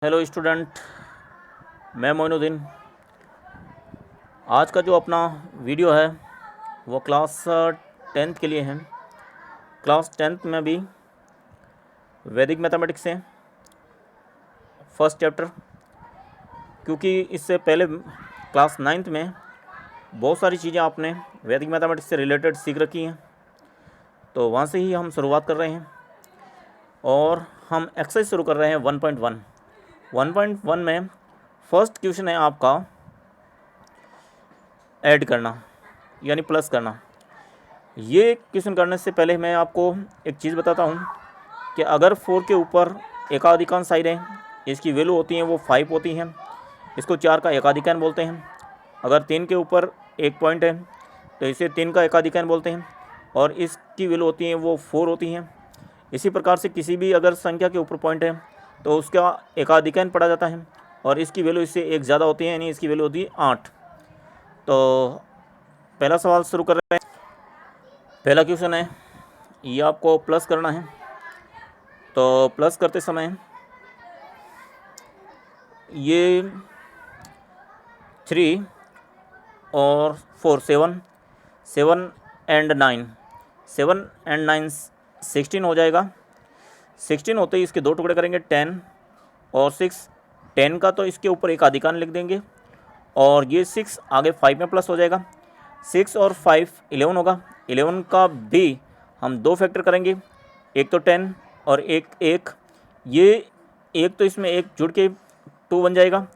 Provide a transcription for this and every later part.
Hello student, मैं मोइनुद्दीन। आज का जो अपना वीडियो है वो क्लास 10th के लिए है। क्लास 10th में भी वैदिक मैथमेटिक्स है फर्स्ट चैप्टर, क्योंकि इससे पहले क्लास 9th में बहुत सारी चीज़ें आपने वैदिक मैथमेटिक्स से रिलेटेड सीख रखी हैं, तो वहाँ से ही हम शुरुआत कर रहे हैं और हम एक्सरसाइज शुरू कर रहे हैं 1.1। 1.1 में फर्स्ट क्वेश्चन है आपका ऐड करना यानी प्लस करना। ये क्वेश्चन करने से पहले मैं आपको एक चीज़ बताता हूँ कि अगर 4 के ऊपर एकाधिकांश साइड है, इसकी वैल्यू होती हैं वो 5 होती हैं, इसको 4 का एकाधिकान बोलते हैं। अगर 3 के ऊपर एक पॉइंट है तो इसे 3 का एकाधिकान बोलते हैं और इसकी वैल्यू होती हैं वो 4 होती हैं। इसी प्रकार से किसी भी अगर संख्या के ऊपर पॉइंट है तो उसका एकाधिकान पढ़ा जाता है और इसकी वैल्यू इससे एक ज़्यादा होती है, यानी इसकी वैल्यू होती है 8। तो पहला सवाल शुरू कर रहे हैं। पहला क्वेश्चन है, ये आपको प्लस करना है। तो प्लस करते समय ये 3 और 4 7 एंड 9 7 एंड 9 16 हो जाएगा। 16 होते ही इसके दो टुकड़े करेंगे 10 और 6। 10 का तो इसके ऊपर एक आधिकान लिख देंगे और ये 6 आगे 5 में प्लस हो जाएगा। 6 और 5 11 होगा। 11 का भी हम दो फैक्टर करेंगे, एक तो 10 और एक ये एक तो इसमें एक जुड़ के 2 बन जाएगा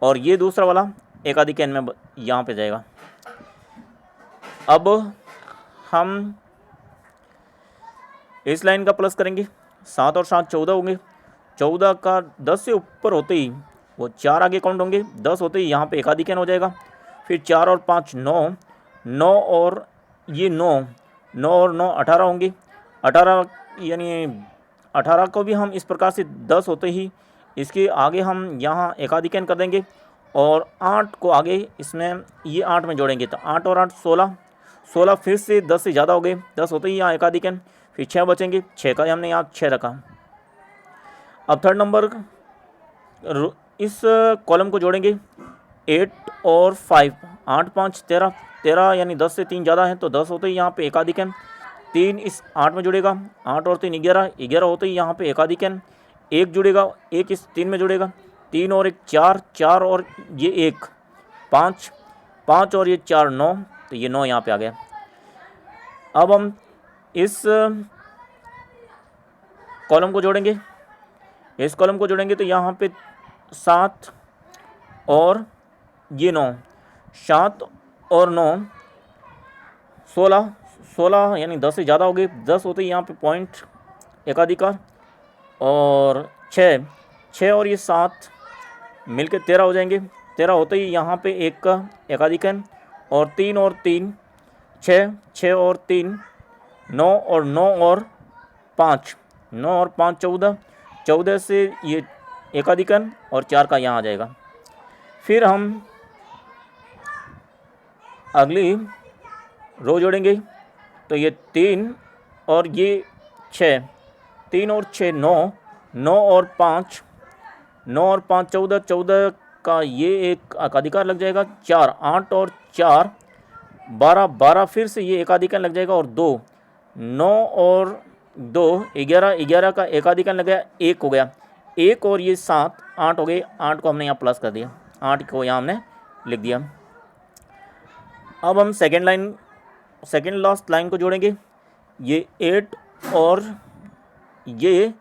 और ये दूसरा वाला एकाधिकान में यहाँ पे जाएगा। अब हम इस लाइन का प्लस करेंगे। 7 और 7 14 होंगे। 14 का 10 से ऊपर होते ही वो 4 आगे काउंट होंगे। 10 होते ही यहाँ पे एकाधिकान हो जाएगा। फिर 4 और 5 9, 9 और ये 9 और 9 18 होंगे। 18 यानी 18 को भी हम इस प्रकार से 10 होते ही इसके आगे हम यहाँ एकाधिकान कर देंगे और 8 को आगे इसमें ये 8 में जोड़ेंगे तो 8 और 8 16। 16 फिर से 10 से ज़्यादा हो गए। 10 होते ही यहाँ एकाधिकान, फिर 6 बचेंगे। 6 का हमने यहाँ 6 रखा। अब थर्ड नंबर इस कॉलम को जोड़ेंगे 8 और 5। 8 5 13, 13 यानी 10 से 3 ज़्यादा है तो 10 होते ही यहाँ पे एकाधिकान। 3 इस 8 में जुड़ेगा। 8 और 3 11, 11 होते ही यहाँ पे एकाधिकान। 1 जुड़ेगा, 1 इस 3 में जुड़ेगा। 3 और 1 4, 4 और ये 1 5, 5 और ये 4 9, तो ये 9 यहाँ पे आ गया। अब हम इस कॉलम को जोड़ेंगे। इस कॉलम को जोड़ेंगे तो यहाँ पे 7 और ये 9, 7 और 9 16, 16 यानी 10 से ज़्यादा हो गए। 10 होते ही यहाँ पे पॉइंट एकाधिकार और 6 और ये 7 मिलके 13 हो जाएंगे। 13 होते ही यहाँ पे एक का एकाधिकान और 3 और 3 6, 6 और 3 9 और 9 और 5, 9 और 5 14, 14 से ये एकाधिकान और 4 का यहाँ आ जाएगा। फिर हम अगली रो जोड़ेंगे तो ये 3 और ये 6, 3 और 6 9, 9 और 5, 9 और 5 14, 14 का ये एक एकाधिकार लग जाएगा। 4 8 और 4 12, 12 फिर से ये एकाधिकार लग जाएगा और 2 9 और 2 11, 11 का एकाधिकार लग गया, 1 हो गया। 1 और ये 7 8 हो गए। 8 को हमने यहाँ प्लस कर दिया, 8 को यहाँ हमने लिख दिया। अब हम सेकेंड लास्ट लाइन को जोड़ेंगे। ये 8 और ये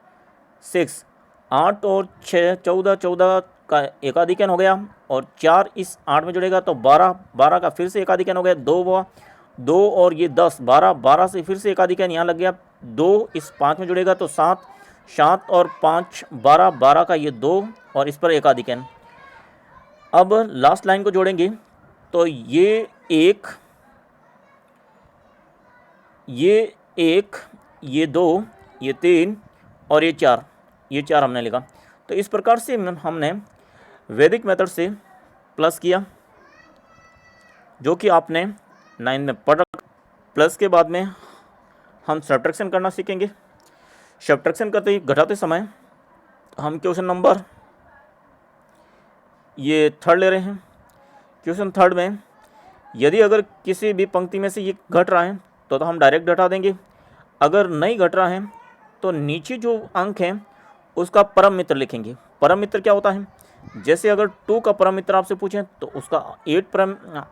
6, 8 और 6 14, 14 का एकाधिकान हो गया और 4 इस 8 में जुड़ेगा तो 12, 12 का फिर से एकाधिकान हो गया। 2 हुआ, 2 और ये 10 12, 12 से फिर से एकाधिकान यहाँ लग गया। 2 इस 5 में जुड़ेगा तो 7, 7 और 5 12, 12 का ये 2 और इस पर एकाधिकान। अब लास्ट लाइन को जोड़ेंगे तो ये 1, ये 2, ये 3 और ये 4, ये 4 हमने लिखा। तो इस प्रकार से हमने वैदिक मेथड से प्लस किया, जो कि आपने 9 में पढ़ रखा। प्लस के बाद में हम सब्ट्रैक्शन करना सीखेंगे। सब्ट्रैक्शन करते ही घटाते समय हम क्वेश्चन नंबर ये थर्ड ले रहे हैं। क्वेश्चन थर्ड में यदि अगर किसी भी पंक्ति में से ये घट रहा है तो हम डायरेक्ट घटा देंगे। अगर नहीं घट रहा है तो नीचे जो अंक है उसका परम मित्र लिखेंगे। परम मित्र क्या होता है? जैसे अगर 2 का परम मित्र आपसे पूछें तो उसका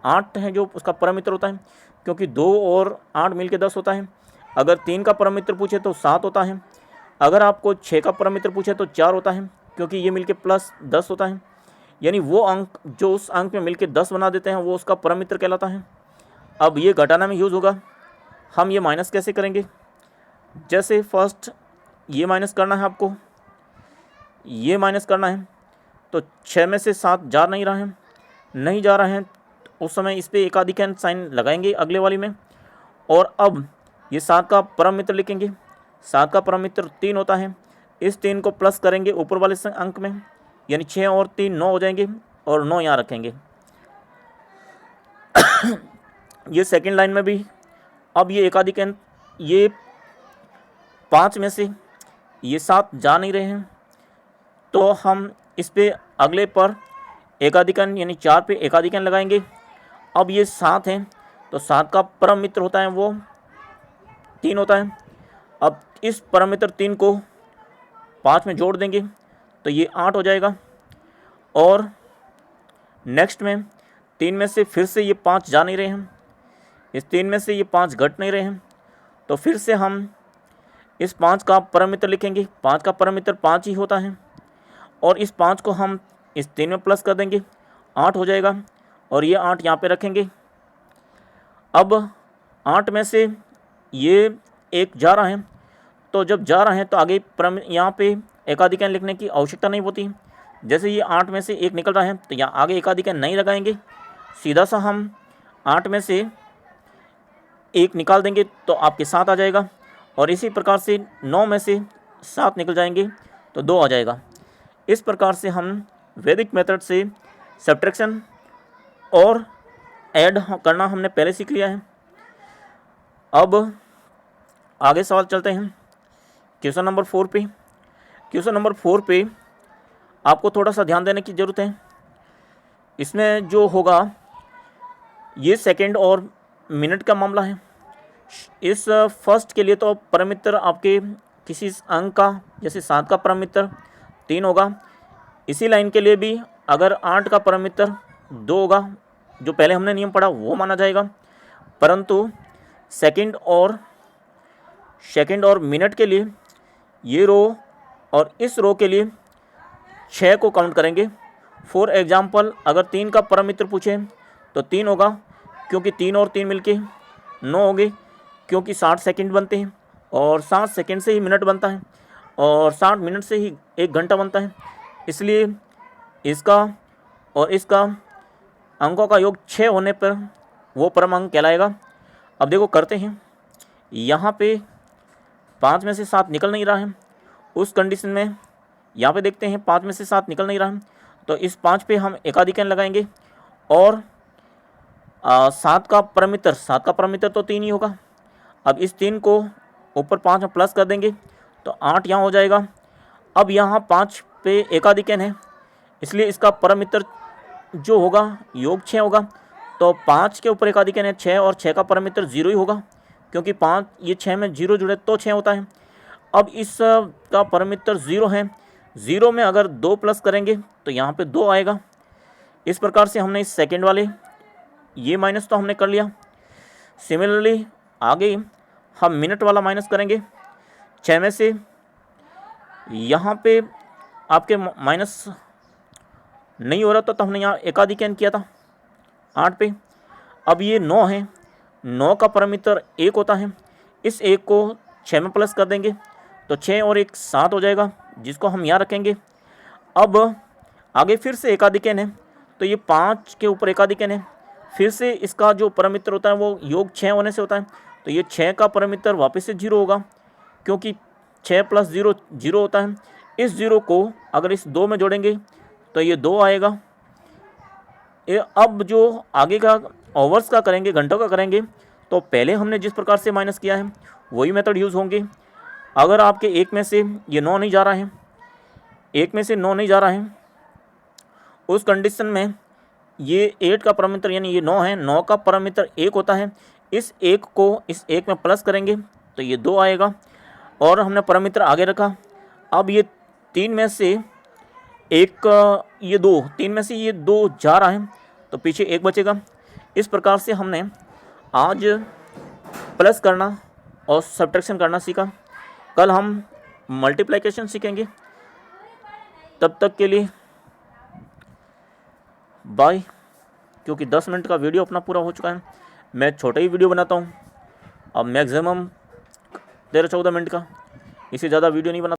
8 है जो उसका परम मित्र होता है, क्योंकि 2 और 8 मिलके 10 होता है। अगर 3 का परम मित्र पूछे तो 7 होता है। अगर आपको 6 का परम मित्र पूछे तो 4 होता है, क्योंकि ये मिलके प्लस 10 होता है। यानी वो अंक जो उस अंक में मिलके 10 बना देते हैं वो उसका परम मित्र कहलाता है। अब ये घटाना में यूज़ होगा। हम ये माइनस कैसे करेंगे? जैसे फर्स्ट ये माइनस करना है, आपको ये माइनस करना है, तो 6 में से 7 जा नहीं रहा है, नहीं जा रहा है, तो उस समय इस पर एकाधिक साइन लगाएंगे अगले वाली में। और अब ये 7 का परम मित्र लिखेंगे। 7 का परम मित्र 3 होता है। इस 3 को प्लस करेंगे ऊपर वाले अंक में, यानी 6 और 3 9 हो जाएंगे, और 9 यहाँ रखेंगे। ये सेकंड लाइन में भी अब ये एकाधिक अंक, ये 5 में से ये 7 जा नहीं रहे हैं, तो हम इस पे अगले पर एकाधिकन यानी 4 पे एकाधिकन लगाएंगे। अब ये 7 है तो 7 का परम मित्र होता है वो 3 होता है। अब इस परम मित्र 3 को 5 में जोड़ देंगे तो ये 8 हो जाएगा। और नेक्स्ट में 3 में से फिर से ये 5 जा नहीं रहे हैं, इस 3 में से ये 5 घट नहीं रहे हैं, तो फिर से हम इस 5 का परम मित्र लिखेंगे। 5 का परम मित्र 5 ही होता है, और इस 5 को हम इस 3 में प्लस कर देंगे, 8 हो जाएगा, और ये 8 यहाँ पे रखेंगे। अब 8 में से ये 1 जा रहा है, तो जब जा रहा है तो आगे यहाँ पे एकाधिकन लिखने की आवश्यकता नहीं होती। जैसे ये 8 में से 1 निकल रहा है तो यहाँ आगे एकाधिकन नहीं लगाएंगे, सीधा सा हम 8 में से 1 निकाल देंगे तो आपके 7 आ जाएगा। और इसी प्रकार से 9 में से 7 निकल जाएंगे तो 2 आ जाएगा। इस प्रकार से हम वैदिक मेथड से सब्ट्रैक्शन और ऐड करना हमने पहले सीख लिया है। अब आगे सवाल चलते हैं क्वेश्चन नंबर 4 पे। क्वेश्चन नंबर 4 पे आपको थोड़ा सा ध्यान देने की ज़रूरत है। इसमें जो होगा ये सेकंड और मिनट का मामला है। इस फर्स्ट के लिए तो परम मित्र आपके किसी अंक का, जैसे 7 का परम मित्र 3 होगा। इसी लाइन के लिए भी अगर 8 का परम मित्र 2 होगा, जो पहले हमने नियम पढ़ा वो माना जाएगा। परंतु सेकंड और मिनट के लिए ये रो और इस रो के लिए 6 को काउंट करेंगे। फॉर एग्जांपल अगर 3 का परम मित्र पूछे तो 3 होगा, क्योंकि 3 और 3 मिलके 9 हो गए, क्योंकि 60 सेकंड बनते हैं और 60 सेकंड से ही मिनट बनता है और 60 मिनट से ही 1 घंटा बनता है। इसलिए इसका और इसका अंकों का योग 6 होने पर वो परम अंक कहलाएगा। अब देखो करते हैं, यहाँ पे 5 में से 7 निकल नहीं रहा है। उस कंडीशन में यहाँ पे देखते हैं 5 में से 7 निकल नहीं रहा है, तो इस 5 पे हम एकाधिकन लगाएंगे और 7 का परम मित्र तो 3 ही होगा। अब इस 3 को ऊपर 5 में प्लस कर देंगे तो 8 यहाँ हो जाएगा। अब यहाँ 5 पे एकाधिकन है, इसलिए इसका परम मित्र जो होगा योग 6 होगा। तो 5 के ऊपर एकाधिकन है 6, और 6 का परम मित्र 0 ही होगा, क्योंकि 5 ये 6 में 0 जुड़े तो 6 होता है। अब इस का परम मित्र 0 है, 0 में अगर 2 प्लस करेंगे तो यहाँ पे 2 आएगा। इस प्रकार से हमने इस सेकंड वाले ये माइनस तो हमने कर लिया। सिमिलरली आगे हम मिनट वाला माइनस करेंगे। 6 में से यहाँ पे आपके माइनस नहीं हो रहा तो हमने यहाँ एकाधिकन किया था 8 पे। अब ये 9 है, 9 का परम मित्र 1 होता है। इस 1 को 6 में प्लस कर देंगे तो 6 और 1 7 हो जाएगा, जिसको हम यहाँ रखेंगे। अब आगे फिर से एकाधिकन है, तो ये 5 के ऊपर एकाधिकन है, फिर से इसका जो परम मित्र होता है वो योग 6 होने से होता है। तो ये 6 का परम मित्र वापस से 0 होगा, क्योंकि 6 + 0 0 होता है। इस 0 को अगर इस 2 में जोड़ेंगे तो ये 2 आएगा। अब जो आगे का ओवर्स का करेंगे, घंटों का करेंगे, तो पहले हमने जिस प्रकार से माइनस किया है वही मेथड यूज़ होंगे। अगर आपके 1 में से ये 9 नहीं जा रहा है, 1 में से 9 नहीं जा रहा है, उस कंडीशन में ये 8 का परमीटर यानी ये 9 है, 9 का परमीटर 1 होता है। इस 1 को इस 1 में प्लस करेंगे तो ये 2 आएगा और हमने परमीटर आगे रखा। अब ये 3 में से एक ये 2, 3 में से ये 2 जा रहा है तो पीछे 1 बचेगा। इस प्रकार से हमने आज प्लस करना और सब्ट्रैक्शन करना सीखा। कल हम मल्टीप्लिकेशन सीखेंगे। तब तक के लिए बाय। क्योंकि 10 मिनट का वीडियो अपना पूरा हो चुका है, मैं छोटा ही वीडियो बनाता हूँ। अब मैक्सिमम 13-14 मिनट का, इससे ज़्यादा वीडियो नहीं बनाता।